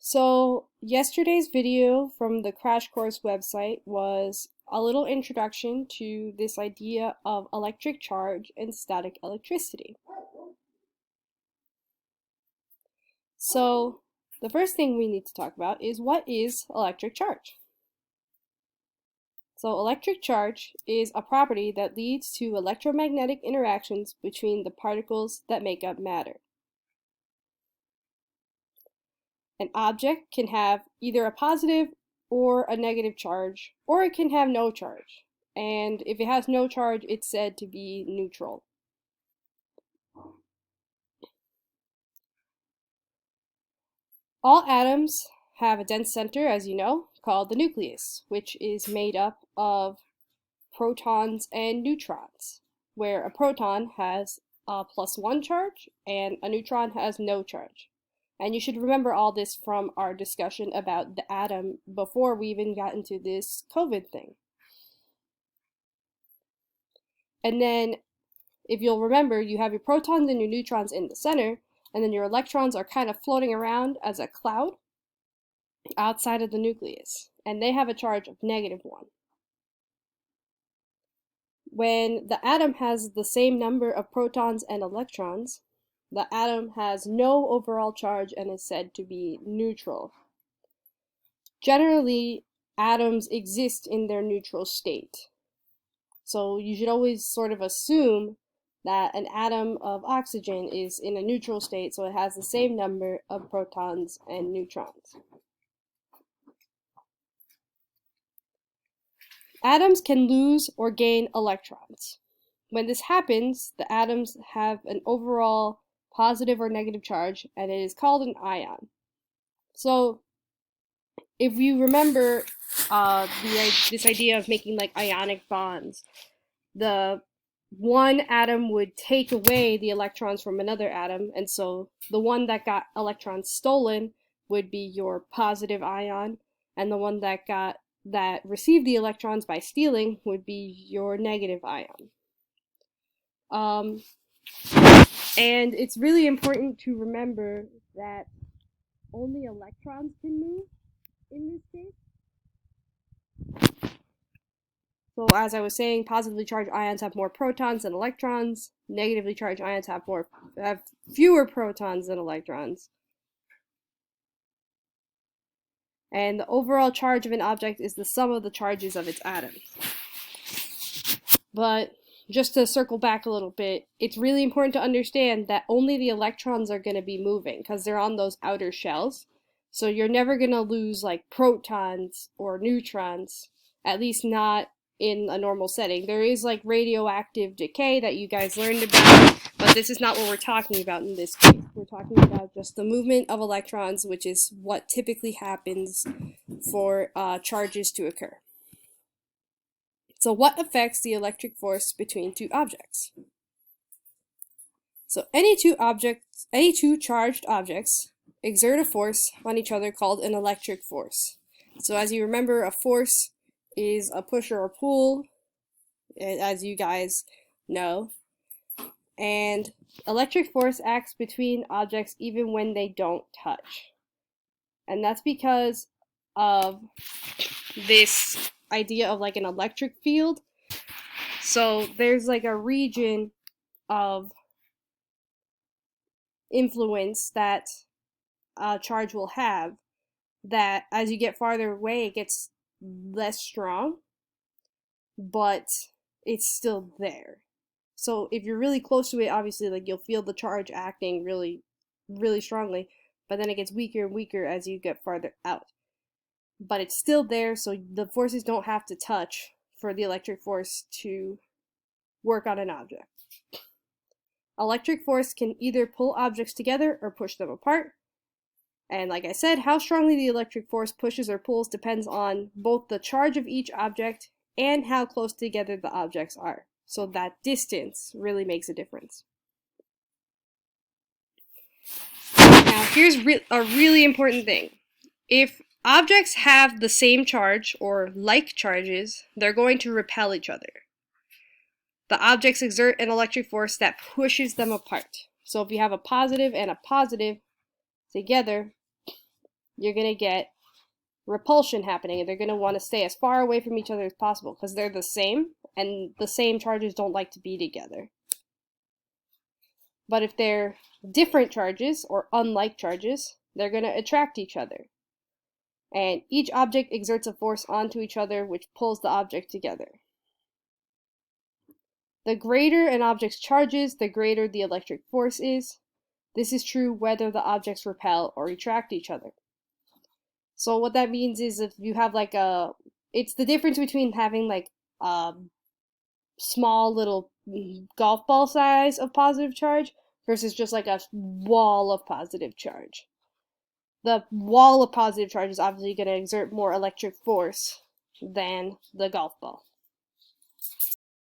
So yesterday's video from the Crash Course website was a little introduction to this idea of electric charge and static electricity. So the first thing we need to talk about is what is electric charge? So electric charge is a property that leads to electromagnetic interactions between the particles that make up matter. An object can have either a positive or a negative charge, or it can have no charge. And if it has no charge, it's said to be neutral. All atoms have a dense center, as you know, called the nucleus, which is made up of protons and neutrons, where a proton has a +1 charge and a neutron has no charge. And you should remember all this from our discussion about the atom before we even got into this COVID thing. And then, if you'll remember, you have your protons and your neutrons in the center, and then your electrons are kind of floating around as a cloud outside of the nucleus, and they have a charge of -1. When the atom has the same number of protons and electrons, the atom has no overall charge and is said to be neutral. Generally, atoms exist in their neutral state. So you should always sort of assume that an atom of oxygen is in a neutral state, so it has the same number of protons and neutrons. Atoms can lose or gain electrons. When this happens, the atoms have an overall positive or negative charge, and it is called an ion. So, if you remember this idea of making like ionic bonds, the one atom would take away the electrons from another atom, and so the one that got electrons stolen would be your positive ion, and the one that received the electrons by stealing would be your negative ion. And it's really important to remember that only electrons can move in this case. So as I was saying, positively charged ions have more protons than electrons. Negatively charged ions have fewer protons than electrons. And the overall charge of an object is the sum of the charges of its atoms. But just to circle back a little bit, it's really important to understand that only the electrons are going to be moving because they're on those outer shells. So you're never going to lose like protons or neutrons, at least not in a normal setting. There is like radioactive decay that you guys learned about, but this is not what we're talking about in this case. We're talking about just the movement of electrons, which is what typically happens for charges to occur. So what affects the electric force between two objects? So any two charged objects exert a force on each other called an electric force. So as you remember, a force is a push or a pull, as you guys know. And electric force acts between objects even when they don't touch. And that's because of this idea of like an electric field. So there's like a region of influence that a charge will have that as you get farther away, it gets less strong, but it's still there. So if you're really close to it, obviously like you'll feel the charge acting really, really strongly, but then it gets weaker and weaker as you get farther out. But it's still there, so the forces don't have to touch for the electric force to work on an object. Electric force can either pull objects together or push them apart. And like I said, how strongly the electric force pushes or pulls depends on both the charge of each object and how close together the objects are. So that distance really makes a difference. Now here's a really important thing. If objects have the same charge or like charges, they're going to repel each other. The objects exert an electric force that pushes them apart. So if you have a positive and a positive together, you're going to get repulsion happening, and they're going to want to stay as far away from each other as possible because they're the same, and the same charges don't like to be together. But if they're different charges or unlike charges, they're going to attract each other. And each object exerts a force onto each other which pulls the object together. The greater an object's charges, the greater the electric force is. This is true whether the objects repel or attract each other. So what that means is if you have like it's the difference between having like a small little golf ball size of positive charge versus just like a wall of positive charge. The wall of positive charge is obviously going to exert more electric force than the golf ball.